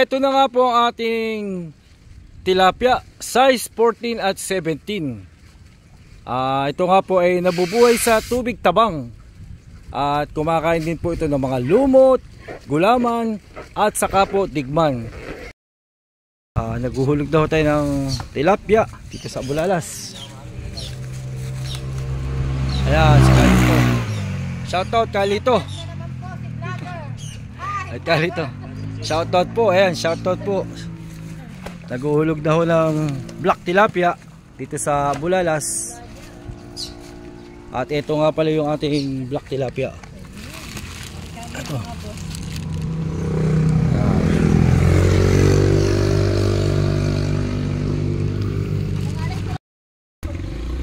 Eto na nga po ang ating tilapia, size 14 at 17. Ito nga po ay nabubuhay sa tubig tabang. At kumakain din po ito ng mga lumot, gulaman at saka po digman. Naghuhulog daw tayo ng tilapia dito sa Bulalas. Ayan, si Kalito. Shoutout Kalito. Ay Kalito. Shoutout po, ayan, shoutout po. Naghuhulog na ho ng black tilapia dito sa Bulalas. At ito nga pala yung ating black tilapia. Ito.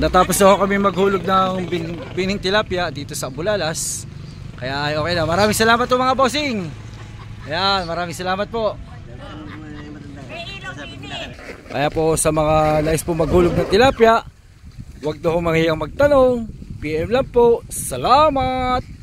Natapos ako kami maghulog ng bining tilapia dito sa Bulalas. Kaya okay na. Maraming salamat po mga bossing. Ayan, maraming salamat po. Kaya po sa mga nais po maghulog ng tilapia, huwag na ho manghihiyang magtanong. PM lang po. Salamat!